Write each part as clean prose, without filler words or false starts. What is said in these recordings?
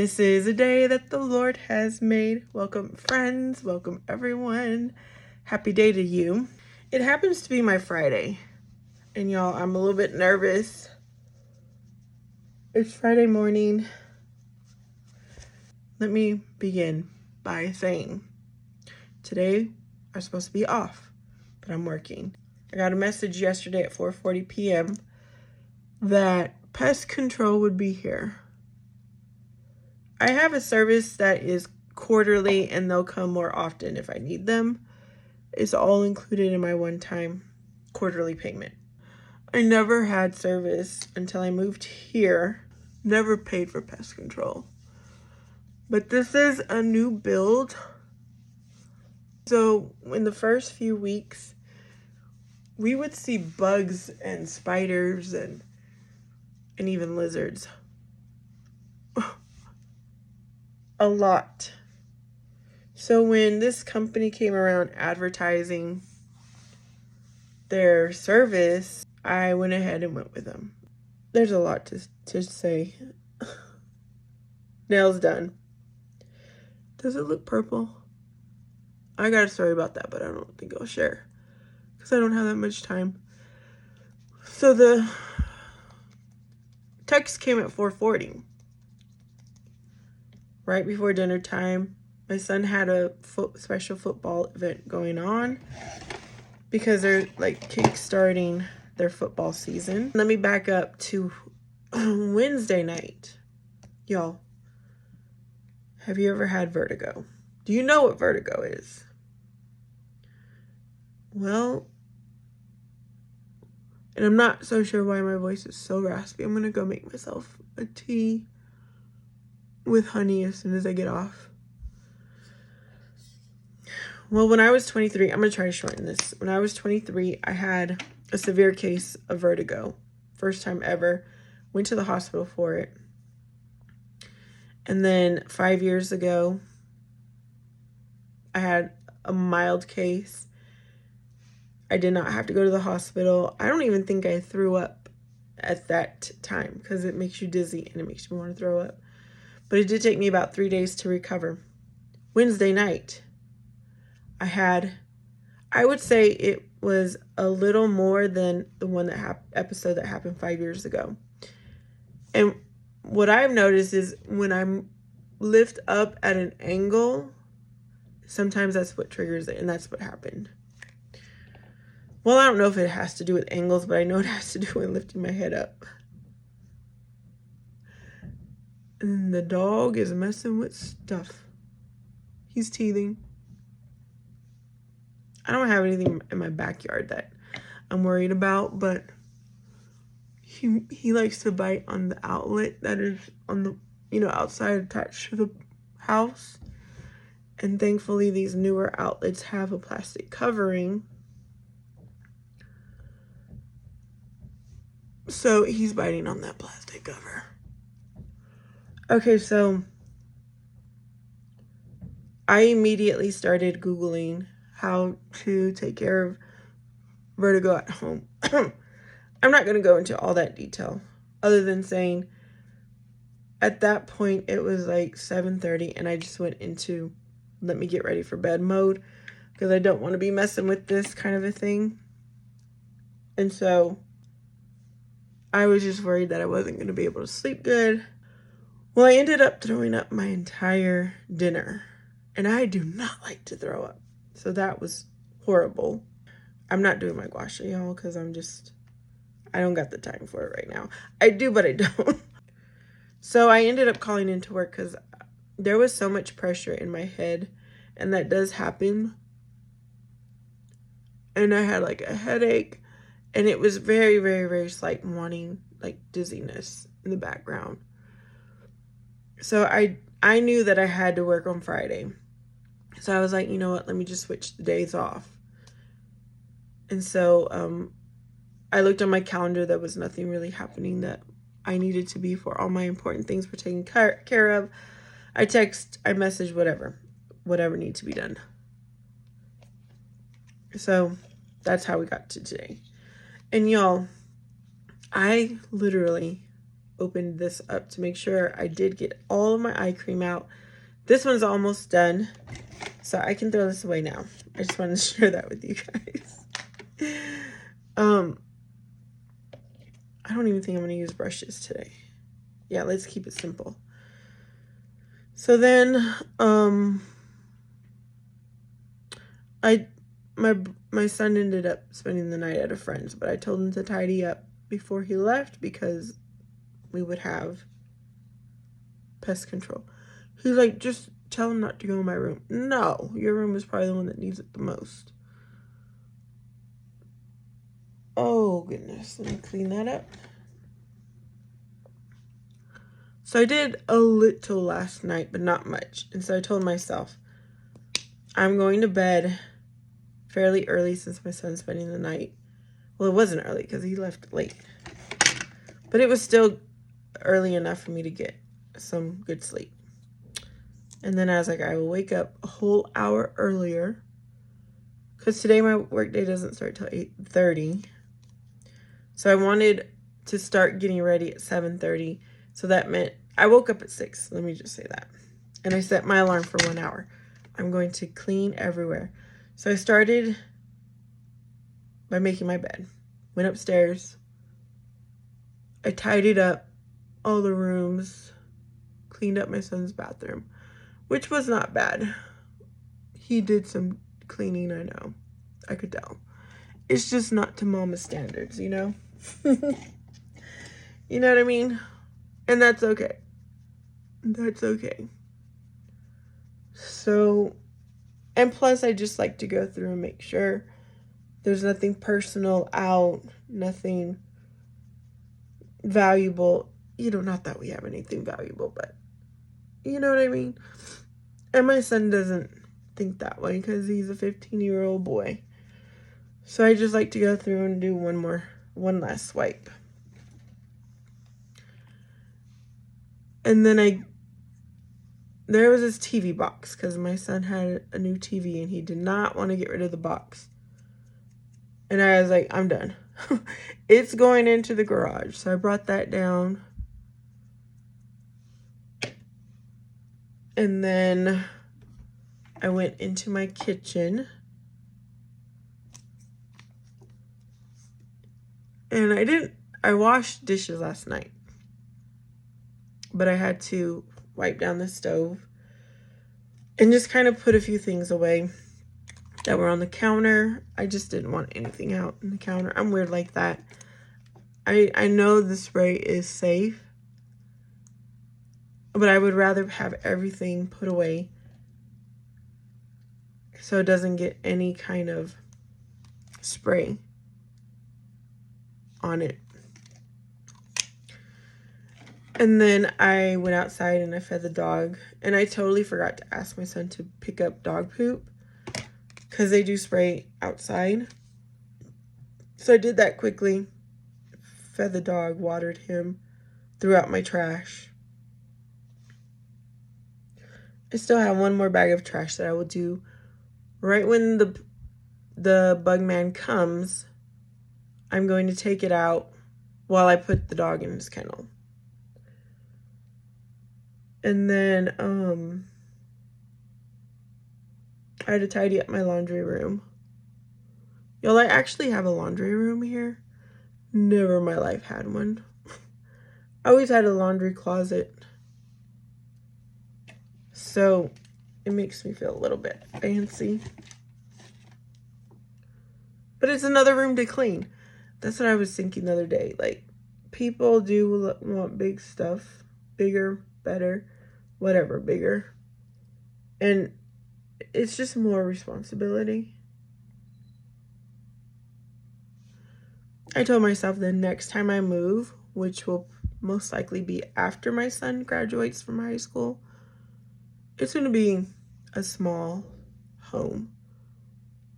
This is a day that the Lord has made. Welcome, friends. Welcome, everyone. Happy day to you. It happens to be my Friday. And y'all, I'm a little bit nervous. It's Friday morning. Let me begin by saying, today I'm supposed to be off, but I'm working. I got a message yesterday at 4:40 p.m. that pest control would be here. I have a service that is quarterly and they'll come more often if I need them. It's all included in my one-time quarterly payment. I never had service until I moved here. Never paid for pest control. But this is a new build. So in the first few weeks, we would see bugs and spiders and even lizards. A lot. So when this company came around advertising their service, I went ahead and went with them. There's a lot to say. Nails done. Does it look purple? I got a story about that, but I don't think I'll share because I don't have that much time. So the text came at 4:40. Right before dinner time. My son had a special football event going on because they're like kick-starting their football season. Let me back up to Wednesday night. Y'all, have you ever had vertigo? Do you know what vertigo is? Well, and I'm not so sure why my voice is so raspy. I'm gonna go make myself a tea with honey as soon as I get off. Well, when I was 23, I'm going to try to shorten this. When I was 23, I had a severe case of vertigo. First time ever. Went to the hospital for it. And then 5 years ago, I had a mild case. I did not have to go to the hospital. I don't even think I threw up at that time because it makes you dizzy and it makes you want to throw up. But it did take me about 3 days to recover. Wednesday night, I would say it was a little more than the one episode that happened 5 years ago. And what I've noticed is when I lift up at an angle, sometimes that's what triggers it, and that's what happened. Well, I don't know if it has to do with angles, but I know it has to do with lifting my head up. And the dog is messing with stuff. He's teething. I don't have anything in my backyard that I'm worried about, but he likes to bite on the outlet that is on the, outside attached to the house. And thankfully, these newer outlets have a plastic covering. So he's biting on that plastic cover. Okay, so I immediately started Googling how to take care of vertigo at home. I'm not going to go into all that detail other than saying at that point it was like 7:30 and I just went into let me get ready for bed mode because I don't want to be messing with this kind of a thing. And so I was just worried that I wasn't going to be able to sleep good. Well, I ended up throwing up my entire dinner, and I do not like to throw up. So that was horrible. I'm not doing my gua sha, y'all, because I don't got the time for it right now. I do, but I don't. So I ended up calling into work because there was so much pressure in my head, and that does happen. And I had like a headache, and it was very, very, very slight wanting, like dizziness in the background. So I knew that I had to work on Friday. So I was like, you know what, let me just switch the days off. And so I looked on my calendar. There was nothing really happening that I needed to be for. All my important things were taken care of. I message, whatever needs to be done. So that's how we got to today. And y'all, I literally opened this up to make sure I did get all of my eye cream out. This one's almost done, so I can throw this away now. I just wanted to share that with you guys. I don't even think I'm going to use brushes today. Yeah, let's keep it simple. So then, my son ended up spending the night at a friend's, but I told him to tidy up before he left because we would have pest control. He's like, just tell him not to go in my room. No, your room is probably the one that needs it the most. Oh, goodness. Let me clean that up. So I did a little last night, but not much. And so I told myself, I'm going to bed fairly early since my son's spending the night. Well, it wasn't early because he left late. But it was still early enough for me to get some good sleep. And then I was like, I will wake up a whole hour earlier. Because today my workday doesn't start till 8:30. So I wanted to start getting ready at 7:30. So that meant I woke up at 6. Let me just say that. And I set my alarm for 1 hour. I'm going to clean everywhere. So I started by making my bed. Went upstairs. I tidied up all the rooms. Cleaned up my son's bathroom, which was not bad. He did some cleaning, I know. I could tell. It's just not to mama's standards, you know? You know what I mean? And that's okay. That's okay. So, and plus I just like to go through and make sure there's nothing personal out, nothing valuable. You know, not that we have anything valuable, but you know what I mean? And my son doesn't think that way because he's a 15-year-old boy. So I just like to go through and do one last swipe. And then there was this TV box because my son had a new TV and he did not want to get rid of the box. And I was like, I'm done. It's going into the garage. So I brought that down. And then I went into my kitchen. And I washed dishes last night. But I had to wipe down the stove and just kind of put a few things away that were on the counter. I just didn't want anything out on the counter. I'm weird like that. I know the spray is safe, but I would rather have everything put away so it doesn't get any kind of spray on it. And then I went outside and I fed the dog. And I totally forgot to ask my son to pick up dog poop because they do spray outside. So I did that quickly. Fed the dog, watered him, threw out my trash. I still have one more bag of trash that I will do right when the bug man comes. I'm going to take it out while I put the dog in his kennel. And then I had to tidy up my laundry room. Y'all, I actually have a laundry room here. Never in my life had one. I always had a laundry closet. So it makes me feel a little bit fancy. But it's another room to clean. That's what I was thinking the other day. Like, people do want big stuff. Bigger, better, whatever, bigger. And it's just more responsibility. I told myself the next time I move, which will most likely be after my son graduates from high school, it's going to be a small home.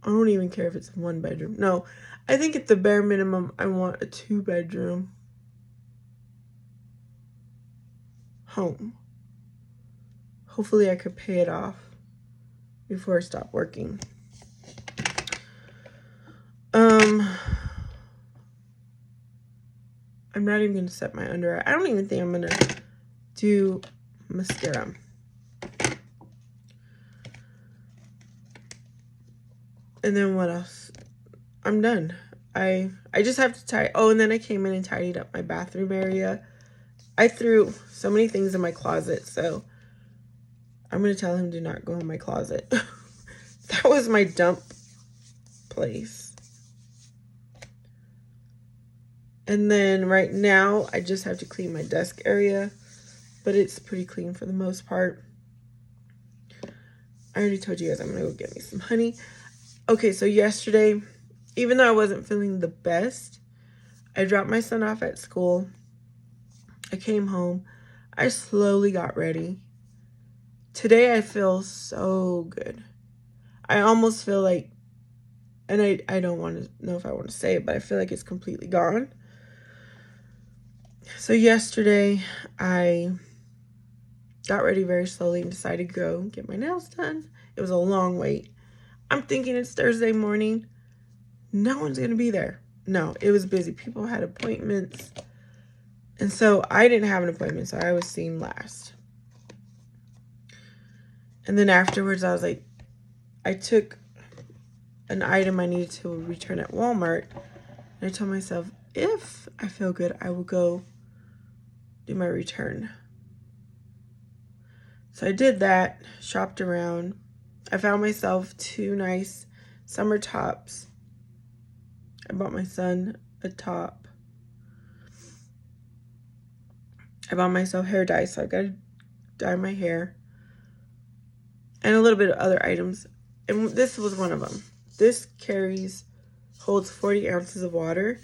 I don't even care if it's 1 bedroom. No, I think at the bare minimum, I want a 2-bedroom home. Hopefully I could pay it off before I stop working. I'm not even going to set my under eye. I don't even think I'm going to do mascara. And then what else? I'm done. I just have to tie. Oh, and then I came in and tidied up my bathroom area. I threw so many things in my closet, so I'm going to tell him to not go in my closet. That was my dump place. And then right now, I just have to clean my desk area, but it's pretty clean for the most part. I already told you guys I'm going to go get me some honey. Okay, so yesterday, even though I wasn't feeling the best, I dropped my son off at school. I came home. I slowly got ready. Today, I feel so good. I almost feel like, and I don't want to know if I want to say it, but I feel like it's completely gone. So yesterday, I got ready very slowly and decided to go get my nails done. It was a long wait. I'm thinking it's Thursday morning. No one's going to be there. No, it was busy. People had appointments. And so I didn't have an appointment, so I was seen last. And then afterwards, I was like, I took an item I needed to return at Walmart. And I told myself, if I feel good, I will go do my return. So I did that, shopped around. I found myself 2 nice summer tops. I bought my son a top. I bought myself hair dye, so I gotta dye my hair. And a little bit of other items. And this was one of them. This holds 40 ounces of water.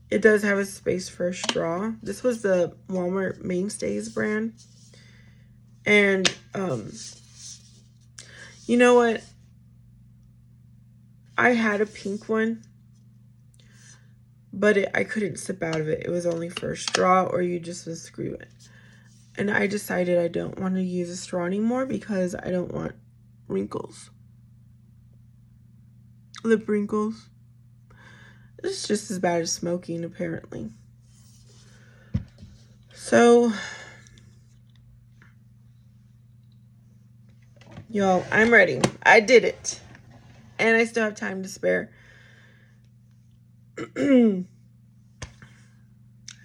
It does have a space for a straw. This was the Walmart Mainstays brand. And, you know what? I had a pink one, but I couldn't sip out of it. It was only for a straw, or you just unscrew it. And I decided I don't want to use a straw anymore because I don't want wrinkles. Lip wrinkles. It's just as bad as smoking, apparently. So, y'all, I'm ready. I did it. And I still have time to spare.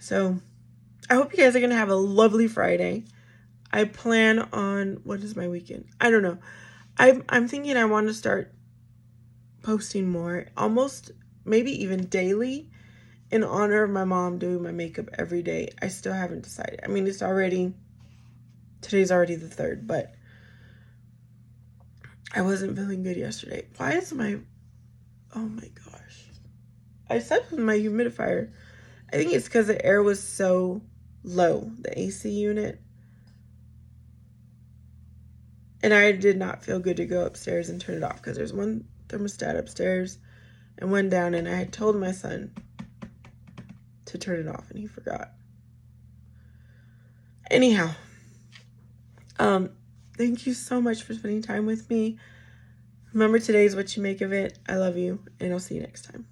So, I hope you guys are going to have a lovely Friday. I plan on, what is my weekend? I don't know. I'm thinking I want to start posting more, almost maybe even daily, in honor of my mom doing my makeup every day. I still haven't decided. I mean, today's already the 3rd, but I wasn't feeling good yesterday. Why is oh my gosh. I said with my humidifier, I think it's because the air was so low, the AC unit. And I did not feel good to go upstairs and turn it off because there's one thermostat upstairs and one down, and I had told my son to turn it off and he forgot. Anyhow, thank you so much for spending time with me. Remember, today is what you make of it. I love you, and I'll see you next time.